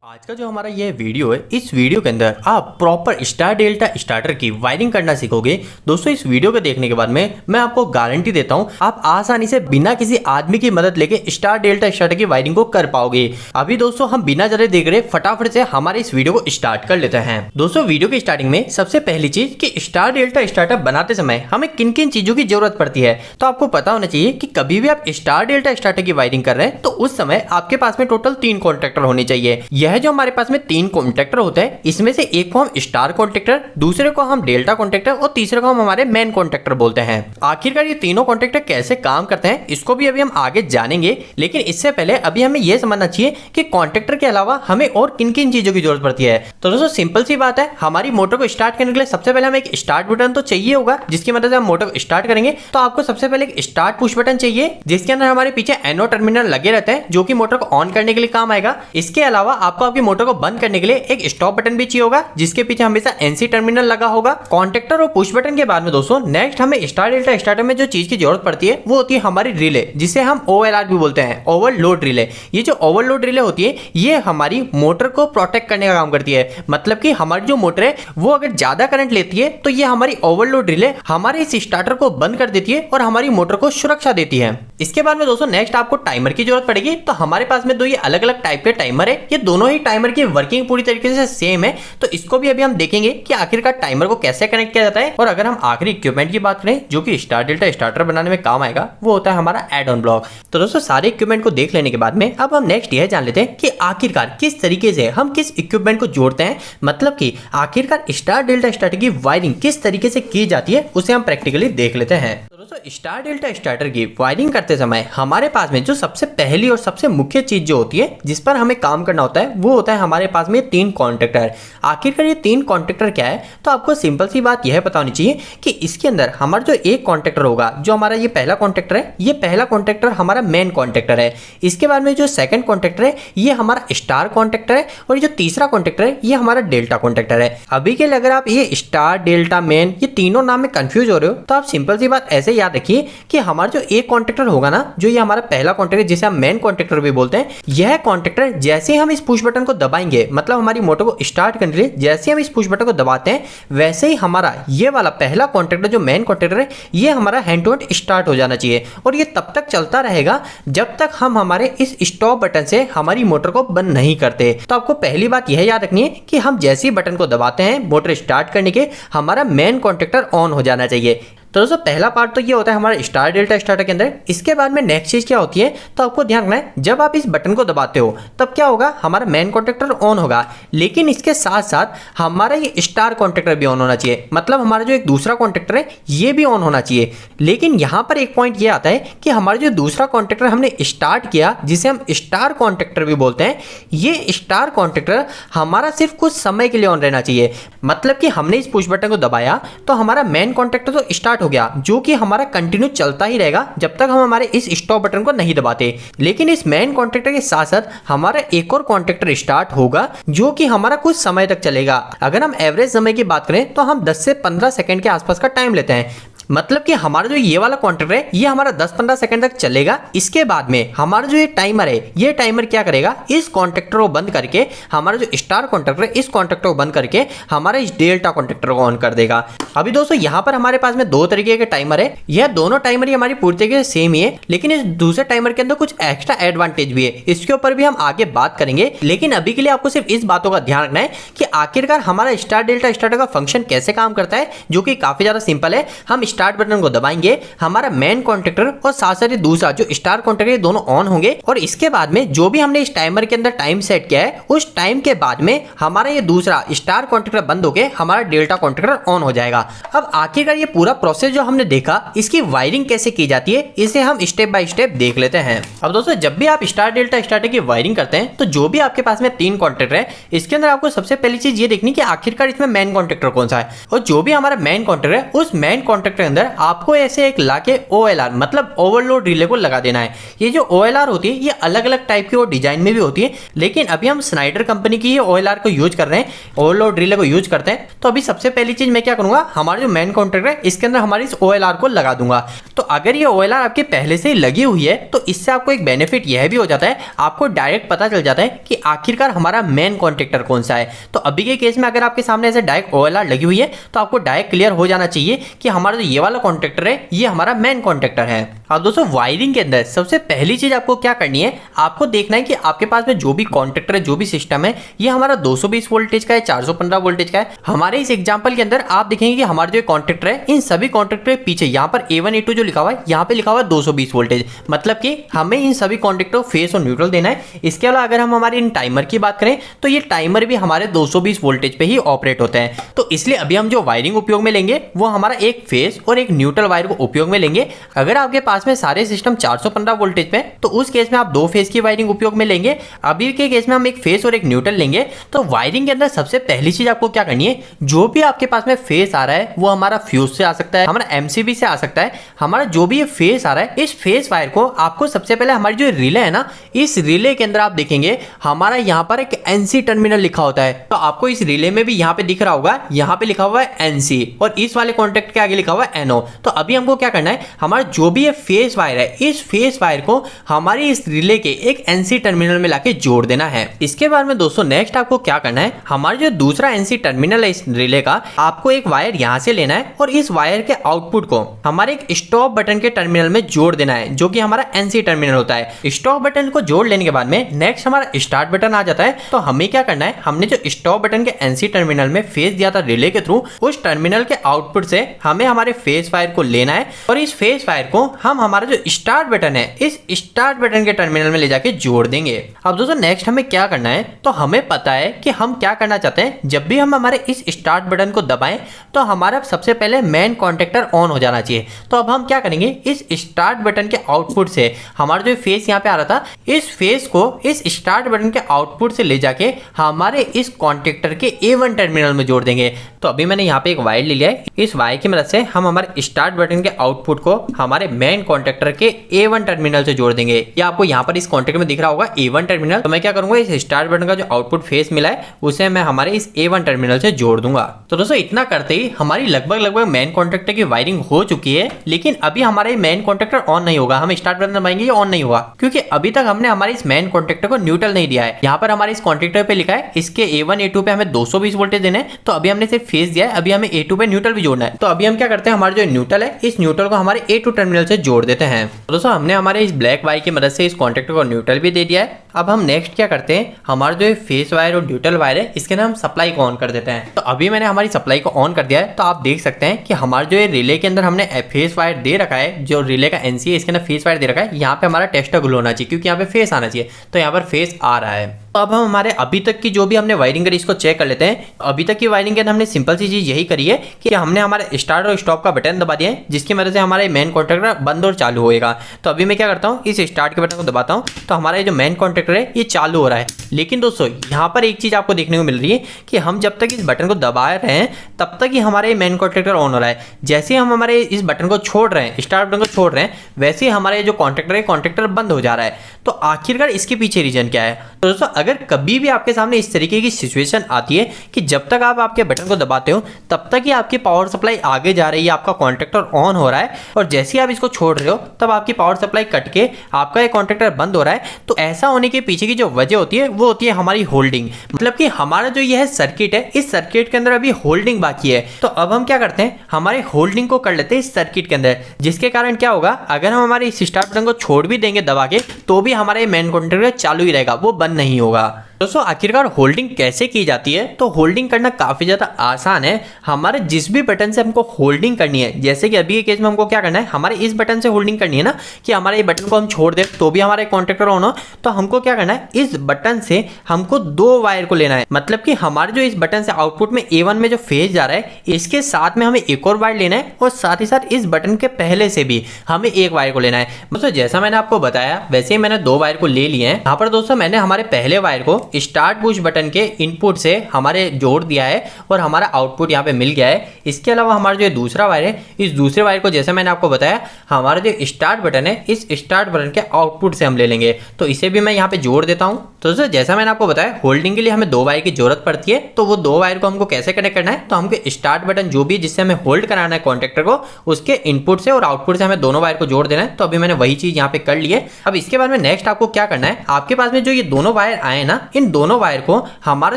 आज का जो हमारा ये वीडियो है, इस वीडियो के अंदर आप प्रॉपर स्टार डेल्टा स्टार्टर की वायरिंग करना सीखोगे। दोस्तों इस वीडियो को देखने के बाद में मैं आपको गारंटी देता हूं आप आसानी से बिना किसी आदमी की मदद लेके स्टार डेल्टा स्टार्टर की वायरिंग को कर पाओगे। अभी दोस्तों हम बिना जरे देख रहे फटाफट से हमारे इस वीडियो को स्टार्ट कर लेते हैं। दोस्तों वीडियो की स्टार्टिंग में सबसे पहली चीज कि स्टार डेल्टा स्टार्टर बनाते समय हमें किन किन चीजों की जरूरत पड़ती है, तो आपको पता होना चाहिए कि कभी भी आप स्टार डेल्टा स्टार्टर की वायरिंग कर रहे हैं तो उस समय आपके पास में टोटल 3 कॉन्ट्रैक्टर होने चाहिए। यह जो हमारे पास में 3 कॉन्ट्रैक्टर होते हैं, इसमें से एक को हम स्टार कॉन्ट्रैक्टर, दूसरे को हम डेल्टा कॉन्ट्रैक्टर और तीसरे को हम हमारे मेन कॉन्ट्रैक्टर बोलते हैं। आखिरकार ये तीनों कॉन्ट्रैक्टर कैसे काम करते हैं इसको भी अभी हम आगे जानेंगे, लेकिन इससे पहले अभी हमें यह समझना चाहिए कि कॉन्ट्रैक्टर के अलावा हमें और किन किन चीजों की जरूरत पड़ती है। तो दोस्तों सिंपल सी बात है, हमारी मोटर को स्टार्ट करने के लिए सबसे पहले हमें एक स्टार्ट बटन तो चाहिए होगा, जिसकी मदद से हम मोटर को स्टार्ट करेंगे। तो आपको सबसे पहले एक स्टार्ट पुश बटन चाहिए, जिसके अंदर हमारे पीछे एनो टर्मिनल लगे रहते हैं, जो कि मोटर को ऑन करने के लिए काम आएगा। इसके अलावा आपको आपकी मोटर को बंद करने के लिए एक स्टॉप बटन भी चाहिए होगा, जिसके पीछे हमेशा एनसी टर्मिनल लगा होगा। कॉन्ट्रैक्टर और पुश बटन के बाद में दोस्तों नेक्स्ट हमें स्टार डेल्टा स्टार्टर में जो चीज की जरूरत पड़ती है वो होती है हमारी रिले, जिसे हम ओएलआर भी बोलते हैं, ओवरलोड रिले। ये जो ओवरलोड रिले होती है ये हमारी मोटर को प्रोटेक्ट करने का काम करती है। मतलब कि हमारी जो मोटर है वो अगर ज्यादा करंट लेती है तो ये हमारी ओवरलोड रिले हमारे इस स्टार्टर को बंद कर देती है और हमारी मोटर को सुरक्षा देती है। इसके बाद में दोस्तों नेक्स्ट आपको टाइमर की जरूरत पड़ेगी। तो हमारे पास में दो ये अलग अलग टाइप के टाइमर है, ये दोनों ही टाइमर की वर्किंग पूरी तरीके से सेम है। तो इसको भी अभी हम देखेंगे कि आखिरकार टाइमर को कैसे कनेक्ट किया जाता है। और अगर हम आखिरी इक्विपमेंट की बात करें जो कि स्टार डेल्टा स्टार्टर बनाने में काम आएगा, वो होता है हमारा एड ऑन ब्लॉक। तो दोस्तों सारे इक्विपमेंट को देख लेने के बाद में अब हम नेक्स्ट यह जान लेते हैं कि आखिरकार किस तरीके से हम किस इक्विपमेंट को जोड़ते हैं। मतलब कि आखिरकार स्टार डेल्टा स्टार्टर की वायरिंग किस तरीके से की जाती है उसे हम प्रैक्टिकली देख लेते हैं। दोस्तों स्टार डेल्टा स्टार्टर की वायरिंग करते समय हमारे पास में जो सबसे पहली और सबसे मुख्य चीज जो होती है जिस पर हमें काम करना होता है वो होता है हमारे पास में 3 कॉन्ट्रैक्टर। आखिरकार ये 3 कॉन्ट्रैक्टर क्या है, तो आपको सिंपल सी बात यह पता होनी चाहिए कि इसके अंदर हमारा जो एक कॉन्ट्रैक्टर होगा, जो हमारा ये पहला कॉन्ट्रैक्टर है, ये पहला कॉन्ट्रैक्टर हमारा मेन कॉन्ट्रैक्टर है। इसके बाद में जो सेकंड कॉन्ट्रैक्टर है ये हमारा स्टार कॉन्ट्रैक्टर है, और ये जो तीसरा कॉन्ट्रैक्टर है ये हमारा डेल्टा कॉन्ट्रैक्टर है। अभी के लिए अगर आप ये स्टार डेल्टा मेन ये तीनों नाम में कंफ्यूज हो रहे हो तो आप सिंपल सी बात ऐसे याद रखिए कि हमारा जो एक कॉन्ट्रैक्टर होगा ना, जो ये हमारा पहला कॉन्ट्रैक्टर जिसे हम मेन कॉन्ट्रैक्टर भी बोलते हैं, यह कॉन्ट्रैक्टर जैसे ही हम इस पुश बटन को दबाएंगे, मतलब हमारी मोटर को स्टार्ट करने के लिए जैसे हम इस पुश बटन को दबाते हैं, वैसे ही हमारा ये वाला पहला कॉन्ट्रैक्टर जो मेन कॉन्ट्रैक्टर है ये हमारा हैंड टू हैंड स्टार्ट हो जाना चाहिए। और ये तब तक चलता रहेगा जब तक हम हमारे इस स्टॉप बटन से हमारी मोटर को बंद नहीं करते। तो आपको पहली बात यह याद रखनी है कि हम जैसे ही बटन को दबाते हैं मोटर स्टार्ट करने के, हमारा मेन कॉन्ट्रैक्टर ऑन हो जाना चाहिए। तो दोस्तों पहला पार्ट तो ये होता है हमारा स्टार डेल्टा स्टार्टर के अंदर। इसके बाद में नेक्स्ट चीज क्या होती है, तो आपको ध्यान रखना है जब आप इस बटन को दबाते हो तब क्या होगा, हमारा मेन कॉन्ट्रैक्टर ऑन होगा, लेकिन इसके साथ साथ हमारा ये स्टार कॉन्ट्रैक्टर भी ऑन होना चाहिए। मतलब हमारा जो एक दूसरा कॉन्ट्रैक्टर है ये भी ऑन होना चाहिए। लेकिन यहां पर एक पॉइंट ये आता है कि हमारा जो दूसरा कॉन्ट्रैक्टर हमने स्टार्ट किया, जिसे हम स्टार कॉन्ट्रैक्टर भी बोलते हैं, ये स्टार कॉन्ट्रैक्टर हमारा सिर्फ कुछ समय के लिए ऑन रहना चाहिए। मतलब कि हमने इस पुश बटन को दबाया तो हमारा मेन कॉन्ट्रैक्टर तो स्टार्ट हो गया, जो कि हमारा कंटिन्यू चलता ही रहेगा जब तक हम हमारे इस स्टॉप बटन को नहीं दबाते। लेकिन इस मेन कॉन्ट्रैक्टर के साथ साथ हमारा एक और कॉन्ट्रैक्टर स्टार्ट होगा जो कि हमारा कुछ समय तक चलेगा। अगर हम एवरेज समय की बात करें तो हम 10 से 15 सेकंड के आसपास का टाइम लेते हैं। मतलब कि हमारा जो ये वाला कॉन्ट्रैक्टर है ये हमारा 10-15 सेकंड तक चलेगा। इसके बाद में हमारा जो ये टाइमर है, ये टाइमर क्या करेगा, इस कॉन्ट्रैक्टर को बंद करके हमारा जो स्टार कॉन्ट्रैक्टर है इस कॉन्ट्रैक्टर को बंद करके हमारा इस डेल्टा कॉन्ट्रैक्टर को ऑन कर देगा। अभी दोस्तों यहाँ पर हमारे पास में 2 तरीके के टाइमर है। यह दोनों टाइमर ही हमारी पूरी तरीके से सेम ही है, लेकिन इस दूसरे टाइमर के अंदर कुछ एक्स्ट्रा एडवांटेज भी है। इसके ऊपर भी हम आगे बात करेंगे, लेकिन अभी के लिए आपको सिर्फ इस बातों का ध्यान रखना है कि आखिरकार हमारा स्टार डेल्टा स्टार्टर का फंक्शन कैसे काम करता है, जो कि काफी ज्यादा सिंपल है। हम स्टार्ट बटन को दबाएंगे, हमारा मेन कॉन्ट्रैक्टर और साथ साथ दूसरा जो स्टार कॉन्ट्रैक्टर दोनों ऑन होंगे, और इसके बाद में जो भी हमने इस टाइमर के अंदर टाइम सेट किया है उस टाइम के बाद में हमारा ये दूसरा स्टार कॉन्ट्रैक्टर बंद होके हमारा डेल्टा कॉन्ट्रैक्टर ऑन हो जाएगा। अब आखिरकार ये पूरा प्रोसेस जो हमने देखा, इसकी वायरिंग कैसे की जाती है इसे हम स्टेप बाय स्टेप देख लेते हैं। अब दोस्तों जब भी आप स्टार डेल्टा स्टार्टर की वायरिंग करते हैं तो जो भी आपके पास में 3 कॉन्ट्रैक्टर है, इसके अंदर आपको सबसे पहली चीज ये देखनी कि आखिरकार इसमें मेन कॉन्ट्रैक्टर कौन सा है। और जो भी हमारा मेन कॉन्ट्रैक्टर है उस मेन कॉन्ट्रैक्टर के अंदर आपको ऐसे एक लाके OLR मतलब ओवरलोड रिले को लगा देना है। ये जो OLR होती है ये अलग अलग टाइप की और डिजाइन में भी होती है, लेकिन अभी हम स्नाइडर कंपनी की ये OLR को यूज कर रहे हैं, ओवरलोड रिले को यूज करते हैं। तो अभी सबसे पहली चीज मैं क्या करूंगा, हमारा जो मेन कॉन्ट्रैक्टर है इसके अंदर हमारी इस OLR को लगा दूंगा। तो अगर ये OLR आपके पहले से ही लगी हुई है तो इससे आपको एक बेनिफिट यह भी हो जाता है, आपको डायरेक्ट पता चल जाता है कि आखिरकार हमारा मेन कॉन्ट्रैक्टर कौन सा है। तो अभी के केस में अगर आपके सामने ऐसे डायरेक्ट OLR लगी हुई है तो आपको डायरेक्ट क्लियर हो जाना चाहिए कि हमारा जो ये वाला कॉन्ट्रैक्टर है ये हमारा मेन कॉन्ट्रैक्टर है। अब दोस्तों वायरिंग के अंदर सबसे पहली चीज आपको क्या करनी है, आपको देखना है कि आपके पास में जो भी कॉन्ट्रैक्टर है, जो भी सिस्टम है, ये हमारा 220 वोल्टेज का है, 415 वोल्टेज का है। हमारे इस एग्जांपल के अंदर आप देखेंगे कि हमारे जो कॉन्ट्रैक्टर है इन सभी कॉन्ट्रैक्टर के पीछे यहाँ पर A1 A2 जो लिखा हुआ है यहाँ पे लिखा हुआ है 220 वोल्टेज, मतलब कि हमें इन सभी कॉन्ट्रैक्टर को फेस और न्यूट्रल देना है। इसके अलावा अगर हम हमारे इन टाइमर की बात करें तो ये टाइमर भी हमारे 220 वोल्टेज पे ही ऑपरेट होते हैं। तो इसलिए अभी हम जो वायरिंग उपयोग में लेंगे वो हमारा एक फेस और एक न्यूट्रल वायर को उपयोग में लेंगे। अगर आपके पास में सारे सिस्टम 415 वोल्टेज पे तो उस केस में आप दो फेस की वायरिंग उपयोग में लेंगे। अभी के केस में हम एक फेस और एक न्यूट्रल लेंगे। तो वायरिंग के अंदर सबसे पहली चीज आपको क्या करनी है, जो भी आपके पास में फेस आ रहा है वो हमारा फ्यूज से आ सकता है, हमारा MCB से आ सकता है, हमारा जो भी ये फेस आ रहा है इस फेस वायर को आपको सबसे पहले हमारी जो रिले है ना, इस रिले के अंदर आप देखेंगे हमारा यहाँ पर एक NC टर्मिनल लिखा होता है। तो आपको इस रिले में भी यहाँ पे दिख रहा होगा, यहाँ पे लिखा हुआ है NC और इस वाले कॉन्टैक्ट के आगे लिखा हुआ है NO। तो अभी हमको क्या करना है, हमारा जो भी ये फेस वायर है इस फेस वायर को हमारी इस रिले के एक NC टर्मिनल में लाके जोड़ देना है। इसके बाद में दोस्तों नेक्स्ट आपको क्या करना है, हमारा जो दूसरा NC टर्मिनल है इस रिले का, आपको एक वायर यहाँ से लेना है और इस वायर के आउटपुट को हमारे एक स्टॉप बटन के टर्मिनल में जोड़ देना है, जो कि हमारा NC टर्मिनल होता है। स्टॉप बटन को जोड़ लेने के बाद में नेक्स्ट हमारा स्टार्ट बटन आ जाता है। तो हमें क्या करना है, हमने जो स्टॉप बटन के NC टर्मिनल में फेस दिया था रिले के थ्रू, उस टर्मिनल के आउटपुट से हमें हमारे फेस वायर को लेना है और इस फेस वायर को हम हमारा जो स्टार्ट बटन है इस स्टार्ट बटन के टर्मिनल में ले जाके जोड़ देंगे। अब दोस्तों नेक्स्ट हमें क्या करना है, तो हमें पता है कि हम क्या करना चाहते हैं। जब भी हम हमारे इस स्टार्ट बटन को दबाएं तो हमारा सबसे पहले मेन कॉन्टैक्टर ऑन हो जाना चाहिए। तो अब हम क्या करेंगे, इस स्टार्ट बटन के आउटपुट से हमारा जो फेस यहाँ पे आ रहा था, इस फेस को इस स्टार्ट बटन के आउटपुट से ले जाके हमारे इस कॉन्टैक्टर के A1 टर्मिनल में जोड़ देंगे। तो अभी मैंने यहाँ पे एक वायर ले लिया है, इस वायर की मदद से हम हमारे स्टार्ट बटन के आउटपुट को हमारे मेन कॉन्टैक्टर के A1 टर्मिनल से जोड़ देंगे। या आपको यहाँ पर इस कॉन्टैक्ट में दिख रहा होगा A1 टर्मिनल। तो मैं क्या करूंगा, इस स्टार्ट बटन का जो आउटपुट फेस मिला है उसे मैं हमारे इस A1 टर्मिनल से जोड़ दूंगा। तो दोस्तों इतना करते ही हमारी लगभग मेन कॉन्टैक्टर की वायरिंग हो चुकी है, लेकिन अभी हमारे मेन कॉन्टैक्टर ऑन नहीं होगा। हम स्टार्ट बटन दबाएंगे ये ऑन नहीं होगा, क्योंकि अभी तक हमने हमारे इस मेन कॉन्टैक्टर को न्यूट्रल नहीं दिया है। यहाँ पर हमारे इस कॉन्टैक्टर पे लिखा है इसके A1 A2 पे हमें 220 वोल्टेज देना है। तो अभी हमने सिर्फ फेस दिया है, अभी हमें A2 पे न्यूट्रल भी जोड़ना है। तो अभी हम क्या करते हैं, हमारा जो न्यूट्रल है इस न्यूट्रल को हमारे A2 टर्मिनल से जोड़ देते हैं। तो दोस्तों हमने हमारे इस ब्लैक वायर की मदद से इस कॉन्टैक्टर को न्यूट्रल भी दे दिया है। अब हम नेक्स्ट क्या करते हैं, हमारा जो फेस वायर और न्यूट्रल वायर है इसके अंदर हम सप्लाई को ऑन कर देते हैं। तो अभी मैंने हमारी सप्लाई को ऑन कर दिया है। तो आप देख सकते हैं कि हमारे जो रिले के अंदर हमने फेस वायर दे रखा है, जो रिले का NC है इसके अंदर फेस वायर दे रखा है। यहाँ पे हमारा टेस्टर ग्लो होना चाहिए, क्योंकि यहाँ पे फेस आना चाहिए। तो यहाँ पर फेस आ रहा है। तो अब हम हमारे अभी तक की जो भी हमने वायरिंग करी इसको चेक कर लेते हैं। अभी तक की वायरिंग के अंदर हमने सिंपल सी चीज यही करी है कि हमने हमारे स्टार्ट और स्टॉप का बटन दबा दिया है, जिसकी वजह से हमारे मेन कॉन्टैक्टर बंद और चालू होएगा। तो अभी मैं क्या करता हूँ, इस स्टार्ट के बटन को दबाता हूँ तो हमारा जो मेन कॉन्टैक्टर है ये चालू हो रहा है। लेकिन दोस्तों यहाँ पर एक चीज आपको देखने को मिल रही है कि हम जब तक इस बटन को दबा रहे हैं तब तक ही हमारे मेन कॉन्टैक्टर ऑन हो रहा है। जैसे हम हमारे इस बटन को छोड़ रहे हैं, स्टार्ट बटन को छोड़ रहे हैं, वैसे ही हमारे जो कॉन्टैक्टर है कॉन्टैक्टर बंद हो जा रहा है। तो आखिरकार इसके पीछे रीजन क्या है। तो दोस्तों अगर कभी भी आपके सामने इस तरीके की सिचुएशन आती है कि जब तक आप आपके बटन को दबाते हो तब तक ही आपकी पावर सप्लाई आगे जा रही है, आपका कॉन्टैक्टर ऑन हो रहा है, और जैसे ही आप इसको छोड़ रहे हो तब आपकी पावर सप्लाई कट के आपका ये कॉन्टैक्टर बंद हो रहा है। तो ऐसा होने के पीछे की जो वजह होती है वो होती है हमारी होल्डिंग। मतलब कि हमारा जो यह सर्किट है इस सर्किट के अंदर अभी होल्डिंग बाकी है। तो अब हम क्या करते हैं, हमारे होल्डिंग को कर लेते हैं इस सर्किट के अंदर, जिसके कारण क्या होगा, अगर हम हमारे इस स्टार्ट बटन को छोड़ भी देंगे दबा के तो भी हमारे मेन कॉन्टैक्टर चालू ही रहेगा, वो बंद नहीं होगा। दोस्तों आखिरकार होल्डिंग कैसे की जाती है, तो होल्डिंग करना काफी ज्यादा आसान है। हमारे जिस भी बटन से हमको होल्डिंग करनी है, जैसे कि अभी के केस में हमको क्या करना है, हमारे इस बटन से होल्डिंग करनी है ना, कि हमारे ये बटन को हम छोड़ दे तो भी हमारे कॉन्टैक्टर ऑन हो, तो हमको क्या करना है, इस बटन से हमको दो वायर को लेना है। मतलब कि हमारे जो इस बटन से आउटपुट में A1 में जो फेज जा रहा है इसके साथ में हमें एक और वायर लेना है, और साथ ही साथ इस बटन के पहले से भी हमें एक वायर को लेना है। दोस्तों जैसा मैंने आपको बताया वैसे ही मैंने दो वायर को ले लिए हैं। यहाँ पर दोस्तों मैंने हमारे पहले वायर को स्टार्ट पुश बटन के इनपुट से हमारे जोड़ दिया है और हमारा आउटपुट यहाँ पे मिल गया है। इसके अलावा हमारा जो दूसरा वायर है, इस दूसरे वायर को जैसे मैंने आपको बताया हमारा जो स्टार्ट बटन है, इस स्टार्ट बटन के आउटपुट से हम ले लेंगे। तो इसे भी मैं यहाँ पे जोड़ देता हूँ। तो दोस्तों जैसा मैंने आपको बताया होल्डिंग के लिए हमें 2 वायर की जरूरत पड़ती है। तो वो 2 वायर को हमको कैसे कनेक्ट करना है, तो हमको स्टार्ट बटन जो भी जिससे हमें होल्ड कराना है कॉन्टेक्टर को, उसके इनपुट से और आउटपुट से हमें दोनों वायर को जोड़ देना है। तो अभी मैंने वही चीज यहाँ पे कर ली है। अब इसके बाद में नेक्स्ट आपको क्या करना है, आपके पास में जो ये दोनों वायर आए ना, इन दोनों वायर को हमारा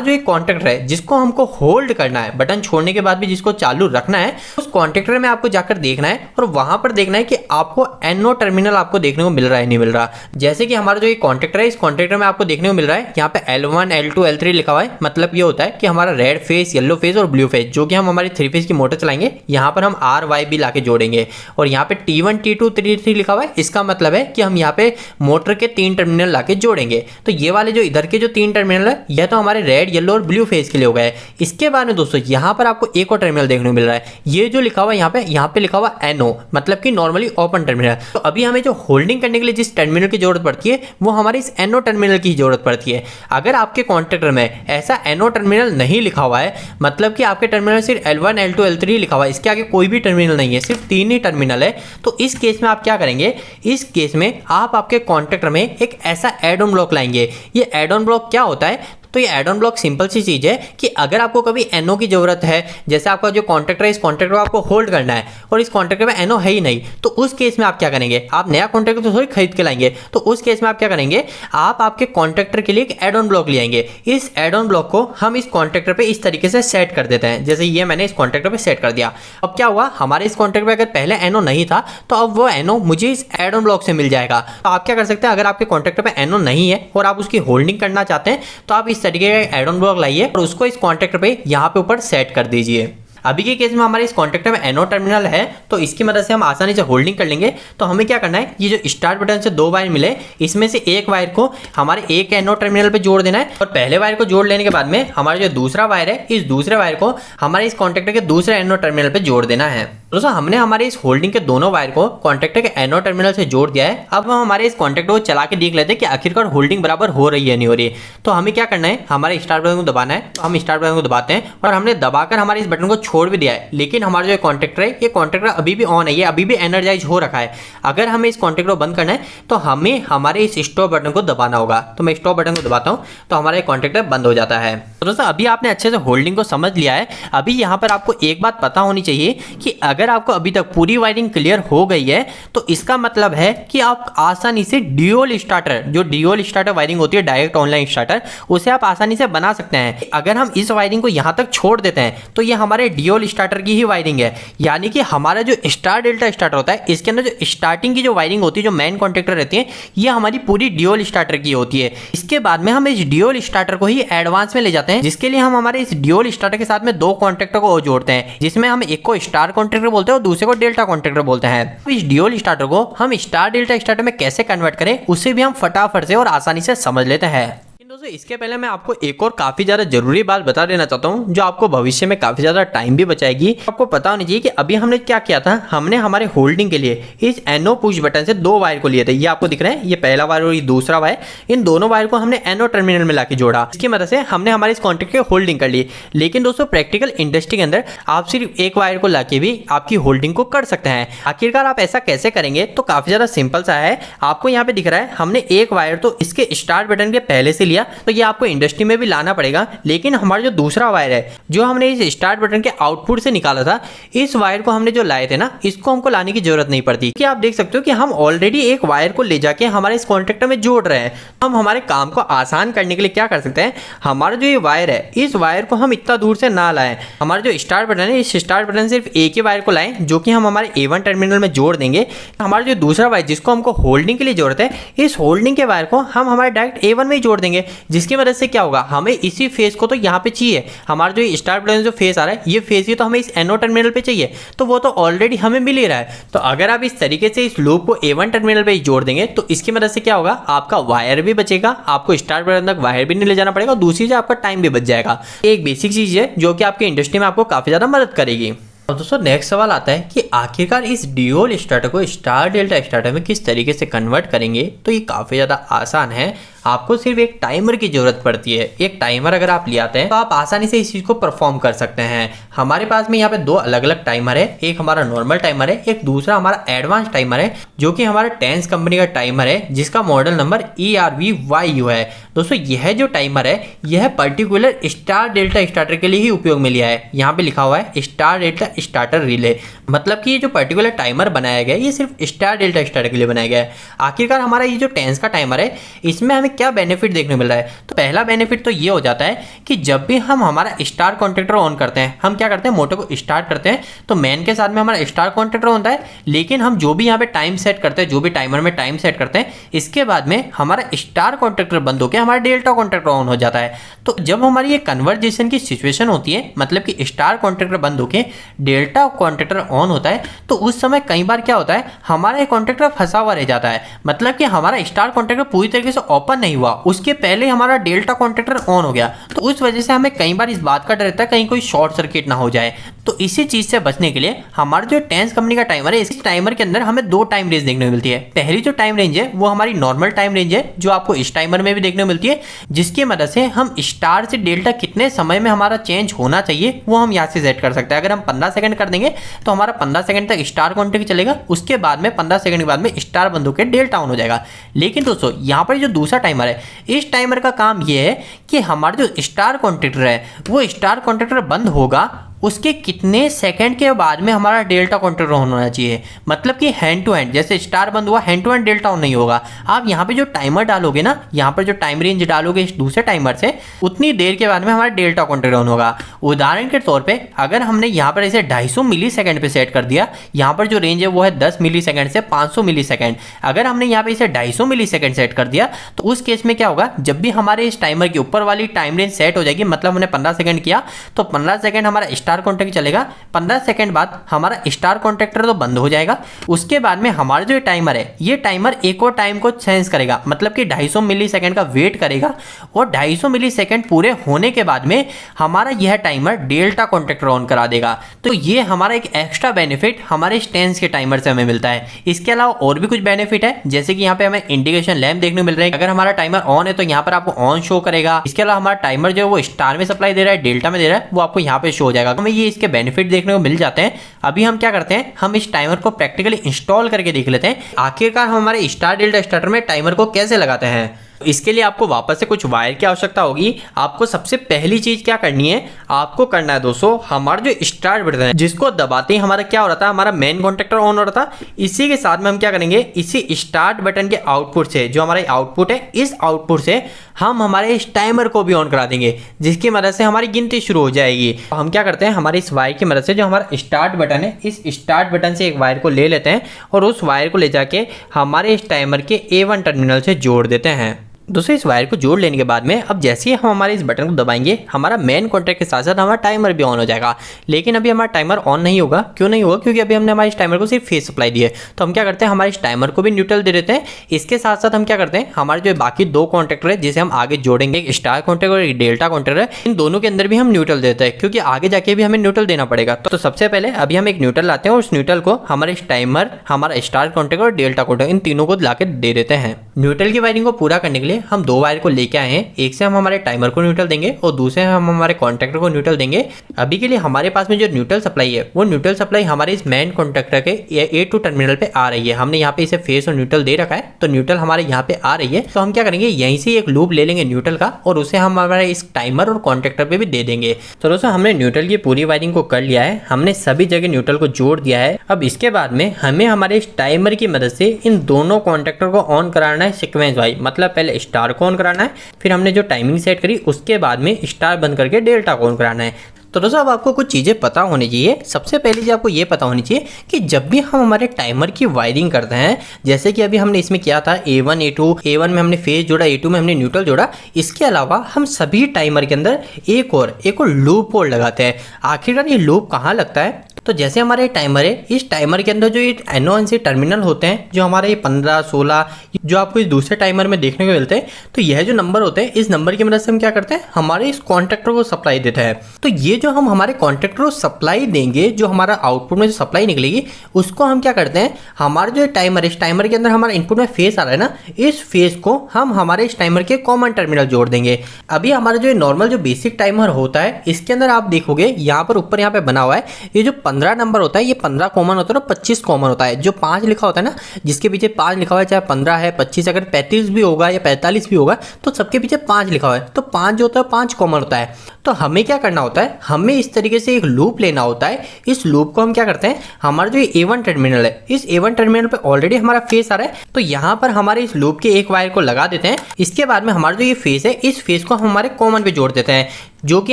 जो एक कॉन्टेक्टर है जिसको हमको होल्ड करना है, बटन छोड़ने के बाद भी जिसको चालू रखना है, उस कॉन्टेक्टर में आपको जाकर देखना है और वहां पर देखना है कि आपको NO टर्मिनल आपको देखने को मिल रहा है नहीं मिल रहा। जैसे कि हमारा जो ये कॉन्टेक्टर है, इस कॉन्टेक्टर में आपको देखने को मिल रहा है यहाँ पे L1 L2 L3 लिखा हुआ है। मतलब ये होता है कि हमारा रेड फेस, येलो फेस और ब्लू फेस, जो कि हम हमारी 3 फेस की मोटर चलाएंगे, यहाँ पर हम RYB लाके जोड़ेंगे। और यहाँ पे T1 T2 T3 लिखा हुआ है, इसका मतलब है कि हम यहाँ पे मोटर के 3 टर्मिनल लाके जोड़ेंगे। तो ये वाले जो इधर के जो 3 टर्मिनल है, यह तो हमारे रेड, येलो और ब्लू फेस के लिए हो गए। इसके बाद में दोस्तों यहाँ पर आपको एक और टर्मिनल देखने को मिल रहा है, ये जो लिखा हुआ है यहाँ पे लिखा हुआ NO, मतलब कि नॉर्मली ओपन टर्मिनल। तो अभी हमें जो होल्डिंग करने के लिए जिस टर्मिनल की जरूरत पड़ती है, वो हमारे इस NO टर्मिनल की जरूरत पड़ती है। अगर आपके कॉन्टेक्टर में ऐसा NO टर्मिनल नहीं लिखा हुआ है, मतलब कि आपके टर्मिनल सिर्फ L1 L2 L3 लिखा हुआ है, इसके आगे कोई भी टर्मिनल नहीं है, सिर्फ 3 ही टर्मिनल है, तो इस केस में आप क्या करेंगे, इस केस में आप आपके कॉन्टेक्टर में एक ऐसा एड ऑन ब्लॉक लाएंगे। ये एड ऑन ब्लॉक क्या होता है, तो ये एड ऑन ब्लॉक सिंपल सी चीज है कि अगर आपको कभी NO की जरूरत है, जैसे आपका जो कॉन्ट्रैक्टर है, इस कॉन्ट्रैक्टर को आपको होल्ड करना है और इस कॉन्ट्रैक्टर में NO है ही नहीं, तो उस केस में आप क्या करेंगे, आप नया कॉन्ट्रैक्टर तो थोड़ी खरीद के लाएंगे। तो उस केस में आप क्या करेंगे, आप आपके कॉन्ट्रैक्टर के लिए एक एड ऑन ब्लॉक ले आएंगे। इस एड ऑन ब्लॉक को हम इस कॉन्ट्रैक्टर पे इस तरीके से सेट कर देते हैं, जैसे ये मैंने इस कॉन्ट्रैक्टर पे सेट कर दिया। अब क्या हुआ, हमारे इस कॉन्ट्रैक्टर पे अगर पहले NO नहीं था, तो अब वो NO मुझे इस एड ऑन ब्लॉक से मिल जाएगा। तो आप क्या कर सकते हैं, अगर आपके कॉन्ट्रैक्टर पे NO नहीं है और आप उसकी होल्डिंग करना चाहते हैं, तो आप इस तरीके का एड ऑन ब्लॉक लाइए और उसको इस कॉन्ट्रैक्टर पे यहाँ पे ऊपर सेट कर दीजिए। अभी के केस में हमारे इस कॉन्ट्रैक्टर में NO टर्मिनल है, तो इसकी मदद से हम आसानी से होल्डिंग कर लेंगे। तो हमें क्या करना है, ये जो स्टार्ट बटन से 2 वायर मिले, इसमें से एक वायर को हमारे एक NO टर्मिनल पे जोड़ देना है और पहले वायर को जोड़ लेने के बाद में हमारा जो दूसरा वायर है, इस दूसरे वायर को हमारे इस कॉन्ट्रैक्टर के दूसरे NO टर्मिनल पे जोड़ देना है। दोस्तों हमने हमारे इस होल्डिंग के दोनों वायर को कॉन्ट्रैक्टर के NO टर्मिनल से जोड़ दिया है। अब हम हमारे इस कॉन्ट्रैक्टर को चला के देख लेते हैं कि आखिरकार होल्डिंग बराबर हो रही है नहीं हो रही है। तो हमें क्या करना है, हमारे स्टार्ट बटन को दबाना है। तो हम स्टार्ट बटन को दबाते हैं और हमने दबाकर हमारे इस बटन को छोड़ भी दिया है, लेकिन हमारा जो कॉन्ट्रैक्टर है, ये कॉन्ट्रैक्टर अभी भी ऑन है, ये अभी भी एनर्जाइज हो रखा है। अगर हमें इस कॉन्ट्रैक्टर को बंद करना है, तो हमें हमारे इस स्टॉप बटन को दबाना होगा। तो मैं स्टॉप बटन को दबाता हूं, तो हमारा कॉन्ट्रैक्टर बंद हो जाता है। तो दोस्तों अभी आपने अच्छे से होल्डिंग को समझ लिया है। अभी यहाँ पर आपको एक बात पता होनी चाहिए कि अगर आपको अभी तक पूरी वायरिंग क्लियर हो गई है, तो इसका मतलब है कि आप आसानी से ड्यूल स्टार्टर, जो ड्यूल स्टार्टर वायरिंग होती है, डायरेक्ट ऑनलाइन स्टार्टर, उसे आप आसानी से बना सकते हैं। अगर हम इस वायरिंग को यहाँ तक छोड़ देते हैं, तो ये हमारे ड्यूल स्टार्टर की ही वायरिंग है। यानी कि हमारा जो स्टार डेल्टा स्टार्टर होता है, इसके अंदर जो स्टार्टिंग की जो वायरिंग होती है, जो मेन कॉन्ट्रैक्टर रहती है, ये हमारी पूरी ड्यूल स्टार्टर की होती है। इसके बाद में हम इस ड्यूल स्टार्टर को ही एडवांस में ले जाते हैं, जिसके लिए हम हमारे इस ड्यूल स्टार्टर के साथ में 2 कॉन्ट्रैक्टर को जोड़ते हैं, जिसमें हम एक को स्टार कॉन्ट्रैक्टर बोलते हैं और दूसरे को डेल्टा कॉन्ट्रैक्टर बोलते हैं। तो इस ड्यूल स्टार्टर को हम स्टार डेल्टा स्टार्टर में कैसे कन्वर्ट करें, उसे भी हम फटाफट से और आसानी से समझ लेते हैं। दोस्तों इसके पहले मैं आपको एक और काफी ज्यादा जरूरी बात बता देना चाहता हूं, जो आपको भविष्य में काफी ज्यादा टाइम भी बचाएगी। आपको पता होनी चाहिए कि अभी हमने क्या किया था, हमने हमारे होल्डिंग के लिए इस NO पुश बटन से 2 वायर को लिए थे। ये आपको दिख रहा है, ये पहला वायर और ये दूसरा वायर। इन दोनों वायर को हमने NO टर्मिनल में लाके जोड़ा। इसकी मदद से हमने हमारे इस कॉन्ट्रैक्ट की होल्डिंग कर ली। लेकिन दोस्तों प्रैक्टिकल इंडस्ट्री के अंदर आप सिर्फ एक वायर को लाके भी आपकी होल्डिंग को कर सकते हैं। आखिरकार आप ऐसा कैसे करेंगे, तो काफी ज्यादा सिंपल सा है। आपको यहाँ पे दिख रहा है, हमने एक वायर तो इसके स्टार्ट बटन के पहले से लिया, तो ये आपको इंडस्ट्री में भी लाना पड़ेगा। लेकिन हमारा जो दूसरा वायर है, जो हमने इस स्टार्ट बटन के आउटपुट से निकाला था, इस वायर को हमने जो लाए थे ना, इसको हमको लाने की जरूरत नहीं पड़ती। कि आप देख सकते हो कि हम ऑलरेडी एक वायर को ले जाके हमारे इस कॉन्ट्रैक्टर में जोड़ रहे हैं। हम हमारे काम को आसान करने के लिए क्या कर सकते हैं, हमारा जो ये वायर है, इस वायर को हम इतना दूर से ना लाएं। हमारा जो स्टार्ट बटन है, इस स्टार्ट बटन से सिर्फ एक ही वायर को लाएं, जो कि हम हमारे A1 टर्मिनल में जोड़ देंगे। हमारा जो दूसरा वायर, जिसको हमको होल्डिंग के लिए जरूरत है, इस होल्डिंग के वायर को हम हमारे डायरेक्ट A1 में ही जोड़ देंगे। जिसकी वजह से क्या होगा, हमें इसी फेस को तो यहाँ पे चाहिए। हमारा जो स्टार्ट बटन जो फेस आ रहा है, ये फेस ही तो हमें इस NO टर्मिनल पे चाहिए, तो वो तो ऑलरेडी हमें मिल ही रहा है। तो अगर आप इस तरीके से इस लूप को A1 टर्मिनल पे जोड़ देंगे, तो इसकी मदद से क्या होगा, आपका वायर भी बचेगा, आपको स्टार्ट बटन तक वायर भी नहीं ले जाना पड़ेगा, और दूसरी चीज आपका टाइम भी बच जाएगा। एक बेसिक चीज है जो कि आपकी इंडस्ट्री में आपको काफी ज्यादा मदद करेगी। और दोस्तों नेक्स्ट सवाल आता है कि आखिरकार इस ड्यूल स्टार्टर को स्टार डेल्टा स्टार्टर में किस तरीके से कन्वर्ट करेंगे। तो ये काफ़ी ज़्यादा आसान है। आपको सिर्फ एक टाइमर की जरूरत पड़ती है। एक टाइमर अगर आप ले आते हैं तो आप आसानी से इस चीज को परफॉर्म कर सकते हैं। हमारे पास में यहाँ पे दो अलग अलग टाइमर है, एक हमारा नॉर्मल टाइमर है, एक दूसरा हमारा एडवांस टाइमर है जो कि हमारा टेंस कंपनी का टाइमर है जिसका मॉडल नंबर ERV-YU है। दोस्तों यह जो टाइमर है यह पर्टिकुलर स्टार डेल्टा स्टार्टर के लिए ही उपयोग में लिया है। यहाँ पे लिखा हुआ है स्टार डेल्टा स्टार्टर रिले, मतलब कि ये जो पर्टिकुलर टाइमर बनाया गया है ये सिर्फ स्टार डेल्टा स्टार्टर के लिए बनाया गया है। आखिरकार हमारा ये जो टेंस का टाइमर है इसमें हमें क्या बेनिफिट देखने मिल रहा है, तो पहला बेनिफिट तो ये हो जाता है कि जब भी हम हमारा स्टार कॉन्ट्रैक्टर ऑन करते हैं, हम क्या करते हैं मोटर को स्टार्ट करते हैं तो मैन के साथ में हमारा स्टार कॉन्ट्रैक्टर होता है, लेकिन हम जो भी यहाँ पे टाइम सेट करते हैं, जो भी टाइमर में टाइम सेट करते हैं, इसके बाद में हमारा स्टार कॉन्ट्रैक्टर बंद होकर हमारा डेल्टा कॉन्ट्रैक्टर ऑन हो जाता है। तो जब हमारी ये कन्वर्जेशन की सिचुएशन होती है, मतलब कि स्टार कॉन्ट्रैक्टर बंद होकर डेल्टा कॉन्ट्रैक्टर ऑन होता है, तो उस समय कई बार क्या होता है हमारा ये कॉन्ट्रैक्टर फंसा हुआ रह जाता है, मतलब कि हमारा स्टार कॉन्ट्रैक्टर पूरी तरीके से ओपन नहीं हुआ, उसके पहले हमारा डेल्टा कॉन्ट्रैक्टर ऑन हो गया। तो उस वजह से हमें कई बार इस बात का डर रहता है कहीं कोई शॉर्ट सर्किट ना हो जाए। तो इसी चीज से बचने के लिए हमारा जो टेंस कंपनी का टाइमर है, इस टाइमर के अंदर हमें दो टाइम रेंज देखने को मिलती है। पहली जो टाइम रेंज है वो हमारी नॉर्मल टाइम रेंज है जो आपको इस टाइमर में भी देखने को मिलती है, जिसकी मदद से हम स्टार से डेल्टा कितने समय में हमारा चेंज होना चाहिए वो हम यहाँ से सेट कर सकते हैं। अगर हम 15 सेकंड कर देंगे तो हमारा 15 सेकंड तक स्टार कॉन्ट्रैक्ट चलेगा, उसके बाद में 15 सेकंड के बाद में स्टार बंद होकर डेल्टा ऑन हो जाएगा। लेकिन दोस्तों यहाँ पर जो दूसरा टाइमर है, इस टाइमर का काम ये है कि हमारा जो स्टार कॉन्ट्रैक्टर है वो स्टार कॉन्ट्रैक्टर बंद होगा उसके कितने सेकंड के बाद में हमारा डेल्टा कॉन्ट्रैक्टर ऑन होना चाहिए, मतलब कि हैंड टू हैंड, जैसे स्टार बंद हुआ hand to hand delta on नहीं होगा। आप यहाँ पे जो टाइमर डालोगे ना, यहाँ पर जो टाइम रेंज डालोगे इस दूसरे टाइमर से, उतनी देर के बाद में हमारा डेल्टा कॉन्ट्रैक्टर ऑन होगा। उदाहरण के तौर पे अगर हमने यहाँ पर इसे 250 मिली सेकंड पे सेट कर दिया, यहाँ पर जो रेंज है वो है 10 मिली सेकंड से 500 मिली सेकंड, अगर हमने यहाँ पे इसे 250 मिली सेकंड सेट कर दिया तो उस केस में क्या होगा, जब भी हमारे इस टाइमर के ऊपर वाली टाइम रेंज सेट हो जाएगी, मतलब हमने 15 सेकंड किया तो 15 सेकंड हमारा स्टार कॉन्ट्रैक्ट चलेगा, 15 सेकंड बाद हमारा स्टार कॉन्ट्रैक्टर तो बंद हो जाएगा। उसके बाद में हमारा जो टाइमर है ये टाइमर एक और टाइम को सेंस करेगा, मतलब कि 250 मिली सेकंड का वेट करेगा, और 250 मिली सेकंड पूरे होने के बाद में हमारा यह टाइमर डेल्टा कॉन्ट्रैक्टर ऑन करा देगा। तो ये हमारा एक एक्स्ट्रा बेनिफिट हमारे टेंस के टाइमर से हमें मिलता है। इसके अलावा और भी कुछ बेनिफिट है, जैसे कि यहाँ पे हमें इंडिकेशन लैंप देखने को मिल रहा है। अगर हमारा टाइमर ऑन है तो यहाँ पर आपको ऑन शो करेगा। इसके अलावा हमारा टाइमर जो है वो स्टार में सप्लाई दे रहा है, डेल्टा में दे रहा है, वो आपको यहाँ पे शो हो जाएगा। हमें ये इसके बेनिफिट देखने को मिल जाते हैं। अभी हम क्या करते हैं, हम इस टाइमर को प्रैक्टिकली इंस्टॉल करके देख लेते हैं आखिरकार हम हमारे स्टार डेल्टा स्टार्टर में टाइमर को कैसे लगाते हैं। इसके लिए आपको वापस से कुछ वायर की आवश्यकता होगी। आपको सबसे पहली चीज क्या करनी है, आपको करना है दोस्तों हमारा जो स्टार्ट बटन है जिसको दबाते ही हमारा क्या हो रहा था, हमारा मेन कॉन्ट्रैक्टर ऑन हो रहा था। इसी के साथ में हम क्या करेंगे, इसी स्टार्ट बटन के आउटपुट से, जो हमारा आउटपुट है, इस आउटपुट से हम हमारे इस टाइमर को भी ऑन करा देंगे, जिसकी मदद से हमारी गिनती शुरू हो जाएगी। तो हम क्या करते हैं, हमारे इस वायर की मदद से जो हमारा स्टार्ट बटन है, इस स्टार्ट बटन से एक वायर को ले लेते हैं और उस वायर को ले जाके हमारे इस टाइमर के A1 टर्मिनल से जोड़ देते हैं। दोस्तों इस वायर को जोड़ लेने के बाद में अब जैसे ही हम हमारे इस बटन को दबाएंगे हमारा मेन कॉन्ट्रैक्ट के साथ साथ हमारा टाइमर भी ऑन हो जाएगा। लेकिन अभी हमारा टाइमर ऑन नहीं होगा। क्यों नहीं होगा, क्योंकि अभी हमने हमारे इस टाइमर को सिर्फ फेस सप्लाई दी है। तो हम क्या करते हैं, हमारे इस टाइमर को भी न्यूट्रल दे देते हैं। इसके साथ साथ हम क्या करते हैं, हमारे जो बाकी दो कॉन्ट्रैक्टर है जिसे हम आगे जोड़ेंगे, एक स्टार कॉन्ट्रैक्टर और एक डेल्टा कॉन्ट्रैक्टर, इन दोनों के अंदर भी हम न्यूट्रल देते हैं, क्योंकि आगे जाके भी हमें न्यूट्रल देना पड़ेगा। तो सबसे पहले अभी हम एक न्यूट्रल लाते हैं और उस न्यूट्रल को हमारे टाइमर, हमारा स्टार कॉन्ट्रैक्टर और डेल्टा कॉन्ट्रैक्टर, इन तीनों को लाके दे देते हैं। न्यूट्रल की वायरिंग को पूरा करने के लिए हम दो वायर को लेके आए हैं। एक से हम हमारे टाइमर को न्यूट्रल देंगे और दूसरे हम हमारे कॉन्ट्रैक्टर को न्यूट्रल देंगे। अभी के लिए हमारे पास में जो न्यूट्रल सप्लाई है वो न्यूट्रल सप्लाई हमारे इस मेन कॉन्ट्रैक्टर के A2 टर्मिनल पे आ रही है। हमने यहाँ पे इसे फेस और न्यूट्रल दे रखा है, तो न्यूट्रल हमारे यहाँ पे आ रही है। तो हम क्या करेंगे, यहीं से एक लूप ले लेंगे न्यूट्रल का और उसे हम हमारे इस टाइमर और कॉन्ट्रैक्टर पे भी दे देंगे। तो दोस्तों हमने न्यूट्रल की पूरी वायरिंग को कर लिया है, हमने सभी जगह न्यूट्रल को जोड़ दिया है। अब इसके बाद में हमें हमारे इस टाइमर की मदद से इन दोनों कॉन्ट्रैक्टर को ऑन कराना है सीक्वेंस वाइज, मतलब पहले स्टार को ऑन कराना है, फिर हमने जो टाइमिंग सेट करी उसके बाद में स्टार बंद करके डेल्टा को ऑन कराना है। तो दोस्तों अब आपको कुछ चीज़ें पता होनी चाहिए। सबसे पहले चीज़ आपको ये पता होनी चाहिए कि जब भी हम हमारे टाइमर की वायरिंग करते हैं, जैसे कि अभी हमने इसमें किया था A1 A2 में हमने फेज जोड़ा, A2 में हमने न्यूट्रल जोड़ा, इसके अलावा हम सभी टाइमर के अंदर एक और लूप होल लगाते हैं। आखिरकार ये लूप कहाँ लगता है, तो जैसे हमारे टाइमर है, इस टाइमर के अंदर जो ये NONC टर्मिनल होते हैं, जो हमारे ये 15, 16 जो आपको इस दूसरे टाइमर में देखने को मिलते हैं, तो यह जो नंबर होते हैं, इस नंबर की मदद से हम क्या करते हैं, हमारे इस कॉन्ट्रैक्टर को सप्लाई देते हैं। तो ये जो हम हमारे कॉन्ट्रैक्टर को सप्लाई देंगे, जो हमारा आउटपुट में जो सप्लाई निकलेगी, उसको हम क्या करते हैं, हमारा जो टाइमर है, इस टाइमर के अंदर हमारा इनपुट में फेस आ रहा है ना, इस फेस को हम हमारे इस टाइमर के कॉमन टर्मिनल जोड़ देंगे। अभी हमारा जो नॉर्मल जो बेसिक टाइमर होता है, इसके अंदर आप देखोगे यहाँ पर ऊपर यहाँ पे बना हुआ है, ये जो 15 नंबर होता है, ये 15 कॉमन होता है और 25 कॉमन होता है। जो 5 लिखा होता है ना, जिसके पीछे 5 लिखा हुआ है, चाहे 15 है, 25, अगर 35 भी होगा या 45 भी होगा, तो सबके पीछे 5 लिखा हुआ है, तो 5 जो होता है 5 कॉमन होता है। तो हमें क्या करना होता है, हमें इस तरीके से एक लूप लेना होता है। इस लूप को हम क्या करते हैं, हमारा जो A1 टर्मिनल है, इस A1 टर्मिनल पे ऑलरेडी हमारा फेस आ रहा है, तो यहाँ पर हमारे इस लूप के एक वायर को लगा देते हैं। इसके बाद में हमारा जो ये फेस है, इस फेस को हम हमारे कॉमन पे जोड़ देते हैं, जो कि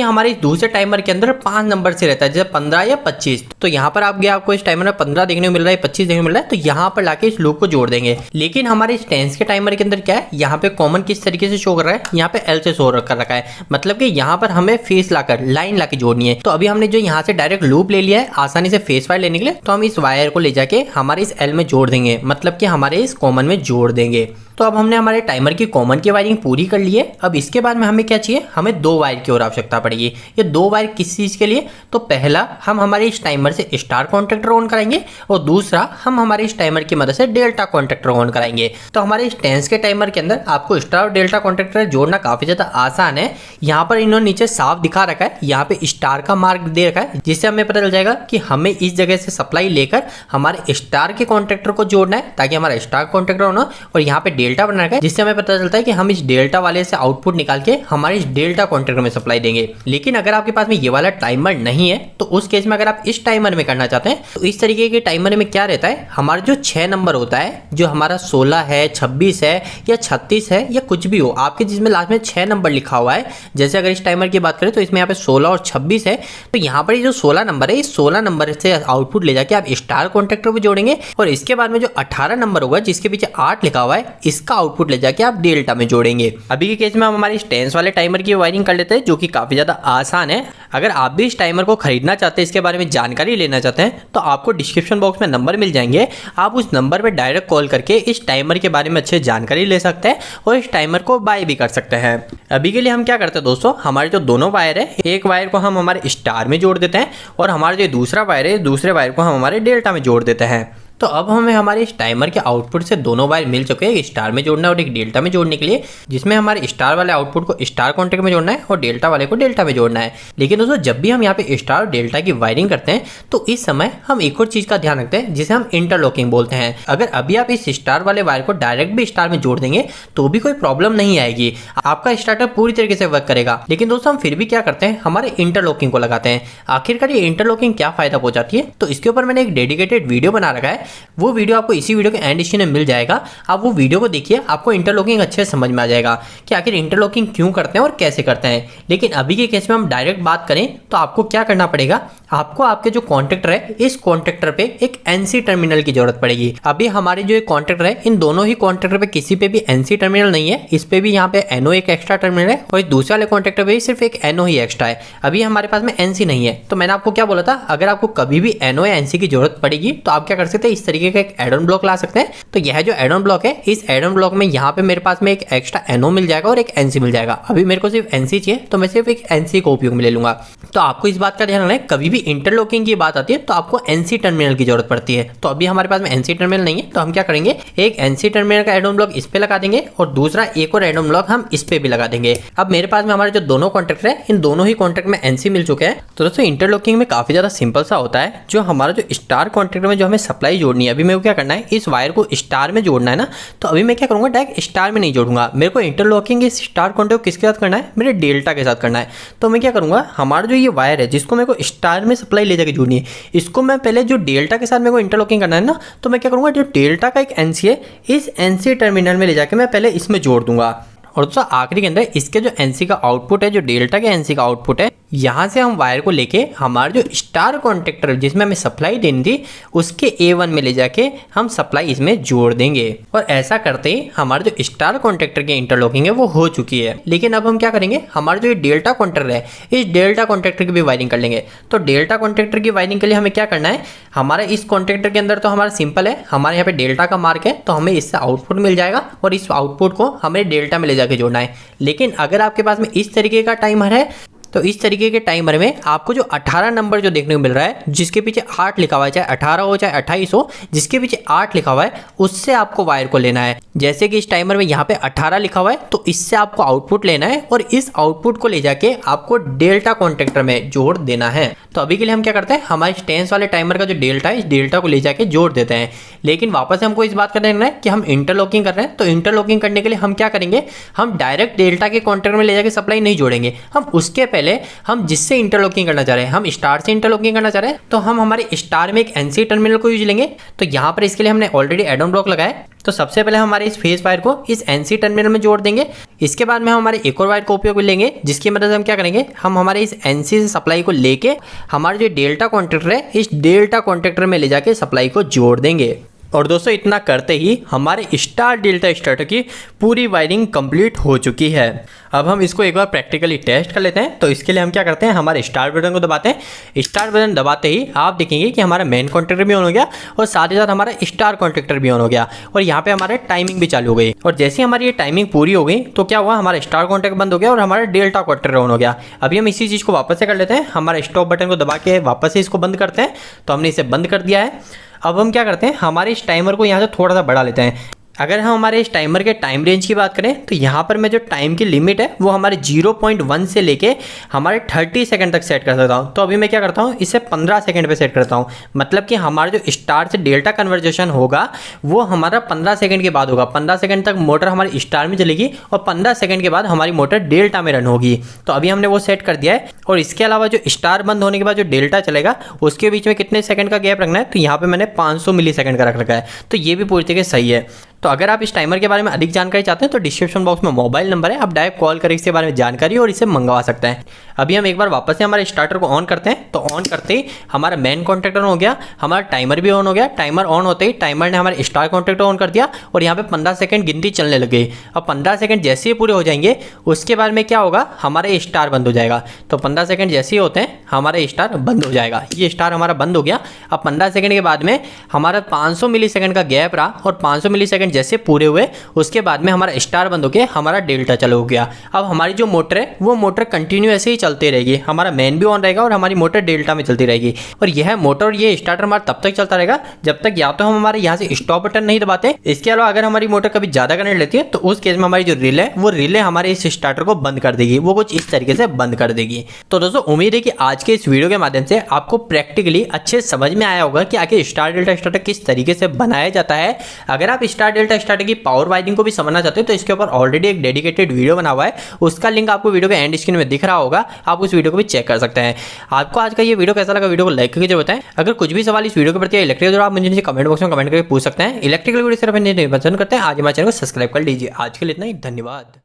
हमारे दूसरे टाइमर के अंदर 5 नंबर से रहता है, जैसे 15 या 25। तो यहाँ पर आपको इस टाइमर में 15 देखने को मिल रहा है, 25 देखने को मिल रहा है, तो यहाँ पर लाके इस लूप को जोड़ देंगे। लेकिन हमारे इस टेंस के टाइमर के अंदर क्या है, यहाँ पे कॉमन किस तरीके से शो कर रहा है, यहाँ पे L से शो कर रखा है, मतलब कि यहाँ पर हमें फेस लाकर लाइन लाके जोड़नी है। तो अभी हमने जो यहाँ से डायरेक्ट लूप ले लिया है आसानी से फेस वायर लेने के लिए, तो हम इस वायर को ले जाके हमारे इस L में जोड़ देंगे, मतलब कि हमारे इस कॉमन में जोड़ देंगे। तो अब हमने हमारे टाइमर की कॉमन की वायरिंग पूरी कर ली है। अब इसके बाद में हमें क्या चाहिए, हमें 2 वायर की और आवश्यकता पड़ेगी। ये 2 वायर किस चीज़ के लिए, तो पहला हम हमारे इस टाइमर से स्टार कॉन्ट्रैक्टर ऑन कराएंगे और दूसरा हम हमारे इस टाइमर की मदद से डेल्टा कॉन्ट्रैक्टर ऑन कराएंगे। तो हमारे इस टेंस के टाइमर के अंदर आपको स्टार और डेल्टा कॉन्ट्रैक्टर जोड़ना काफ़ी ज़्यादा आसान है। यहाँ पर इन्होंने नीचे साफ दिखा रखा है, यहाँ पे स्टार का मार्क दे रखा है, जिससे हमें पता चल जाएगा कि हमें इस जगह से सप्लाई लेकर हमारे स्टार के कॉन्ट्रैक्टर को जोड़ना है, ताकि हमारा स्टार कॉन्ट्रैक्टर होना, और यहाँ पे डेल्टा बना रखा है, जिससे पता चलता है कि हम इस डेल्टा वाले से आउटपुट निकाल के हमारे इस डेल्टा कॉन्ट्रैक्टर में सप्लाई देंगे। लेकिन अगर आपके पास में ये वाला टाइमर नहीं है, तो उस केस में अगर आप इस टाइमर में करना चाहते हैं, तो इस तरीके के टाइमर में क्या रहता है, हमारा जो 6 नंबर होता है, जो हमारा 16 है, 26 है या 36 है या कुछ भी हो, आपके जिसमें लास्ट में 6 नंबर लिखा हुआ है, जैसे अगर इस टाइमर की बात करें तो इसमें यहाँ पे 16 और 26 है, तो यहाँ पर जो 16 नंबर है, इस 16 नंबर से आउटपुट ले जाके आप स्टार कॉन्ट्रैक्टर पे जोड़ेंगे, और इसके बाद में जो 18 नंबर होगा, जिसके पीछे 8 लिखा हुआ है, इसका आउटपुट ले जाके आप डेल्टा में जोड़ेंगे। अभी के केस में हम हमारे टेंस वाले टाइमर की वायरिंग कर लेते हैं, जो कि काफी ज्यादा आसान है। अगर आप भी इस टाइमर को खरीदना चाहते हैं, इसके बारे में जानकारी लेना चाहते हैं, तो आपको डिस्क्रिप्शन बॉक्स में नंबर मिल जाएंगे, आप उस नंबर पर डायरेक्ट कॉल करके इस टाइमर के बारे में अच्छे जानकारी ले सकते हैं और इस टाइमर को बाय भी कर सकते हैं। अभी के लिए हम क्या करते हैं दोस्तों, हमारे जो दोनों वायर है, एक वायर को हम हमारे स्टार में जोड़ देते हैं और हमारा जो दूसरा वायर है, दूसरे वायर को हम हमारे डेल्टा में जोड़ देते हैं। तो अब हमें हमारे इस टाइमर के आउटपुट से दोनों वायर मिल चुके हैं, एक स्टार में जोड़ना है और एक डेल्टा में जोड़ने के लिए, जिसमें हमारे स्टार वाले आउटपुट को स्टार कॉन्ट्रैक्ट में जोड़ना है और डेल्टा वाले को डेल्टा में जोड़ना है। लेकिन दोस्तों, जब भी हम यहाँ पे स्टार और डेल्टा की वायरिंग करते हैं, तो इस समय हम एक और चीज का ध्यान रखते हैं, जिसे हम इंटरलॉकिंग बोलते हैं। अगर अभी आप इस स्टार वाले वायर को डायरेक्ट भी स्टार में जोड़ देंगे, तो भी कोई प्रॉब्लम नहीं आएगी, आपका स्टार्टर पूरी तरीके से वर्क करेगा। लेकिन दोस्तों, हम फिर भी क्या करते हैं, हमारे इंटरलॉकिंग को लगाते हैं। आखिरकार ये इंटरलॉकिंग क्या फायदा पहुंचाती है, तो इसके ऊपर मैंने एक डेडिकेटेड वीडियो बना रखा है, वो वीडियो आपको इसी वीडियो के एंड डिस्क्रिप्शन में मिल जाएगा। आप वो वीडियो को देखिए, आपको इंटरलॉकिंग अच्छे से समझ में आ जाएगा कि आखिर इंटरलॉकिंग क्यों करते हैं और कैसे करते हैं। लेकिन अभी के केस में हम डायरेक्ट बात करें, तो आपको क्या करना पड़ेगा, आपको आपके जो कॉन्ट्रैक्टर है, इस कॉन्ट्रैक्टर पे एक NC टर्मिनल की जरूरत पड़ेगी। अभी हमारे जो कॉन्ट्रैक्टर है, इन दोनों ही कॉन्ट्रैक्टर पे किसी पे भी NC टर्मिनल नहीं है, इस पे भी यहाँ पे NO एक एक्स्ट्रा टर्मिनल है और दूसरे वाले कॉन्ट्रैक्टर पे सिर्फ एक NO ही एक्स्ट्रा है। अभी हमारे पास में NC नहीं है। तो मैंने आपको क्या बोला था, अगर आपको कभी भी NO या NC की जरूरत पड़ेगी, तो आप क्या कर सकते हैं, इस तरीके का एक एड ऑन ब्लॉक ला सकते हैं। तो यह जो एड ऑन ब्लॉक है, इस एड ऑन ब्लॉक में यहाँ पे मेरे पास में एक एक्स्ट्रा NO मिल जाएगा और एक NC मिल जाएगा। अभी मेरे को सिर्फ NC चाहिए, तो मैं सिर्फ एक NC को उपयोग में ले लूंगा। तो आपको इस बात का ध्यान रखना है, कभी भी इंटरलॉकिंग की बात आती है तो आपको NC टर्मिनल की जरूरत पड़ती है। तो अभी हमारे पास में NC टर्मिनल नहीं है, तो हम क्या करेंगे, एक NC टर्मिनल का एड ऑन ब्लॉक इस पे लगा देंगे और दूसरा एक और एड ऑन ब्लॉक हम इस पे भी लगा देंगे। अब मेरे पास में हमारे जो दोनों कॉन्ट्रैक्टर है, इन दोनों ही कॉन्ट्रैक्ट में NC मिल चुके हैं। तो दोस्तों, इंटरलॉकिंग में काफी ज्यादा सिंपल सा होता है। जो हमारा जो स्टार कॉन्ट्रैक्टर में जो हमें सप्लाई जोड़नी है, अभी मेरे को क्या करना है, इस वायर को स्टार में जोड़ना है ना, तो अभी मैं क्या करूंगा, डायरेक्ट स्टार में नहीं जोड़ूंगा। मेरे को इंटरलॉकिंग इस स्टार कॉन्ट्रैक्ट किसके साथ करना है, मेरे डेल्टा के साथ करना है। तो मैं क्या करूंगा, हमारा जो ये वायर है, जिसको मेरे को स्टार में सप्लाई ले जाके जोड़नी है, इसको मैं पहले जो डेल्टा के साथ मेरे को इंटरलॉकिंग करना है ना, तो मैं क्या करूंगा, जो डेल्टा का एक NC है, इस NC टर्मिनल में ले जाके मैं पहले इसमें जोड़ दूंगा। और दोस्तों, आखिरी के अंदर इसके जो NC का आउटपुट है, जो डेल्टा के NC का आउटपुट है, यहाँ से हम वायर को लेके हमारा जो स्टार कॉन्टेक्टर जिसमें हमें सप्लाई देनी थी उसके A1 में ले जाके हम सप्लाई इसमें जोड़ देंगे। और ऐसा करते ही हमारा जो स्टार कॉन्टेक्टर की इंटरलॉकिंग है वो हो चुकी है। लेकिन अब हम क्या करेंगे, हमारा जो डेल्टा कॉन्टेक्टर है इस डेल्टा कॉन्टेक्टर की भी वायरिंग कर लेंगे। तो डेल्टा कॉन्टेक्टर की वायरिंग के लिए हमें क्या करना है, हमारा इस कॉन्टेक्टर के अंदर तो हमारा सिंपल है, हमारे यहाँ पे डेल्टा का मार्क है तो हमें इससे आउटपुट मिल जाएगा और इस आउटपुट को हमें डेल्टा में ले जाके जोड़ना है। लेकिन अगर आपके पास में इस तरीके का टाइमर है तो इस तरीके के टाइमर में आपको जो 18 नंबर जो देखने को मिल रहा है जिसके पीछे 8 लिखा हुआ है, चाहे 18 हो चाहे 28 हो, जिसके पीछे 8 लिखा हुआ है उससे आपको वायर को लेना है। जैसे कि इस टाइमर में यहाँ पे 18 लिखा हुआ है तो इससे आपको आउटपुट लेना है और इस आउटपुट को ले जाके आपको डेल्टा कॉन्टेक्टर में जोड़ देना है। तो अभी के लिए हम क्या करते हैं, हमारे स्टेंस वाले टाइमर का जो डेल्टा है इस डेल्टा को ले जाके जोड़ देते हैं। लेकिन वापस हमको इस बात का ध्यान रखना है कि हम इंटरलॉकिंग कर रहे हैं, तो इंटरलॉकिंग करने के लिए हम क्या करेंगे, हम डायरेक्ट डेल्टा के कॉन्टेक्टर में ले जाके सप्लाई नहीं जोड़ेंगे। हम उसके पहले हम जिससे इंटरलॉकिंग करना चाह रहे हैं, हम स्टार से इंटरलॉकिंग करना चाह रहे हैं, तो हम हमारे स्टार में एक एनसी टर्मिनल को यूज लेंगे। तो यहाँ पर इसके लिए हमने ऑलरेडी एड ऑन ब्लॉक लगाया। तो सबसे पहले हमारे इस फेस वायर को इस एनसी टर्मिनल में जोड़ देंगे। इसके बाद में हम हमारे एक और वायर का उपयोग लेंगे जिसकी मदद से हम क्या करेंगे, हम हमारे इस एनसी से सप्लाई को लेके हमारे जो डेल्टा कॉन्टेक्टर है इस डेल्टा कॉन्टेक्टर में ले जाके सप्लाई को जोड़ देंगे। और दोस्तों इतना करते ही हमारे स्टार डेल्टा स्टार्टर की पूरी वायरिंग कंप्लीट हो चुकी है। अब हम इसको एक बार प्रैक्टिकली टेस्ट कर लेते हैं। तो इसके लिए हम क्या करते हैं, हमारे स्टार बटन को दबाते हैं। स्टार बटन दबाते ही आप देखेंगे कि हमारा मेन कॉन्टेक्टर भी ऑन हो गया और साथ ही साथ हमारा स्टार कॉन्टेक्टर भी ऑन हो गया और यहाँ पे हमारे टाइमिंग भी चालू हो गई। और जैसे हमारी ये टाइमिंग पूरी हो गई तो क्या हुआ, हमारा स्टार कॉन्टेक्ट बंद हो गया और हमारा डेल्टा कॉन्टेक्टर ऑन हो गया। अभी हम इसी चीज़ को वापस से कर लेते हैं, हमारे स्टॉप बटन को दबा के वापस से इसको बंद करते हैं। तो हमने इसे बंद कर दिया है। अब हम क्या करते हैं, हमारे इस टाइमर को यहाँ से थोड़ा सा बढ़ा लेते हैं। अगर हम हमारे इस टाइमर के टाइम रेंज की बात करें तो यहाँ पर मैं जो टाइम की लिमिट है वो हमारे 0.1 से लेके हमारे 30 सेकंड तक सेट कर सकता हूँ। तो अभी मैं क्या करता हूँ, इसे 15 सेकंड पे सेट करता हूँ। मतलब कि हमारा जो स्टार से डेल्टा कन्वर्जेशन होगा वो हमारा 15 सेकंड के बाद होगा। 15 सेकंड तक मोटर हमारी स्टार में चलेगी और 15 सेकंड के बाद हमारी मोटर डेल्टा में रन होगी। तो अभी हमने वो सेट कर दिया है। और इसके अलावा जो स्टार बंद होने के बाद जो डेल्टा चलेगा उसके बीच में कितने सेकंड का गैप रखना है, तो यहाँ पर मैंने 500 मिली सेकंड का रख रखा है। तो ये भी पूरी तरीके से सही है। तो अगर आप इस टाइमर के बारे में अधिक जानकारी चाहते हैं तो डिस्क्रिप्शन बॉक्स में मोबाइल नंबर है, आप डायरेक्ट कॉल कर इसके बारे में जानकारी और इसे मंगवा सकते हैं। अभी हम एक बार वापस से हमारे स्टार्टर को ऑन करते हैं। तो ऑन करते ही हमारा मेन कॉन्टेक्टर हो गया, हमारा टाइमर भी ऑन हो गया। टाइमर ऑन होते ही टाइमर ने हमारे स्टार कॉन्टेक्टर ऑन कर दिया और यहाँ पे 15 सेकंड गिनती चलने लग गई। अब 15 सेकंड जैसे ही पूरे हो जाएंगे उसके बाद में क्या होगा, हमारे स्टार बंद हो जाएगा। तो 15 सेकंड जैसे ही होते हैं हमारा स्टार बंद हो जाएगा। ये स्टार हमारा बंद हो गया। अब 15 सेकंड के बाद में हमारा 500 मिली सेकंड का गैप रहा और 500 मिली सेकंड जैसे पूरे हुए उसके बाद में हमारा स्टार बंद हो गया, हमारा डेल्टा चालू हो गया। अब हमारी जो मोटर है वो मोटर कंटिन्यू ऐसे ही चलती रहेगी, हमारा मेन भी ऑन रहेगा और हमारी मोटर डेल्टा में चलती रहेगी। और यह मोटर और ये स्टार्टर हमारा तब तक चलता रहेगा जब तक या तो हम हमारे यहाँ से स्टॉप बटन नहीं दबाते। इसके अलावा अगर हमारी मोटर कभी ज्यादा करंट लेती है तो उस केस में हमारी जो रिले है वो रिले हमारे इस स्टार्टर को बंद कर देगी, वो कुछ इस तरीके से बंद कर देगी। तो दोस्तों उम्मीद है कि आज के इस वीडियो के माध्यम से आपको प्रैक्टिकली अच्छे समझ में आया होगा कि आखिर स्टार डेल्टा स्टार्टर किस तरीके से बनाया जाता है। अगर आप स्टार डेल्टा स्टार्टर की पावर वायरिंग को भी समझना चाहते हो तो इसके ऊपर ऑलरेडी एक डेडिकेटेड वीडियो बना हुआ है, उसका लिंक आपको वीडियो के एंड स्क्रीन में दिख रहा होगा, आप उस वीडियो को भी चेक कर सकते हैं। आपको आज का ये वीडियो कैसा लगा, वीडियो को लाइक करके जरूर बताएं। अगर कुछ भी सवाल इस वीडियो के प्रति इलेक्ट्रिकल जो आप मुझे नीचे कमेंट बॉक्स में कमेंट करके पूछ सकते हैं। इलेक्ट्रिकल वीडियो सिर्फ पसंद करते हैं आज हमारे चैनल को सब्सक्राइब कर लीजिए। आज के लिए इतना ही, धन्यवाद।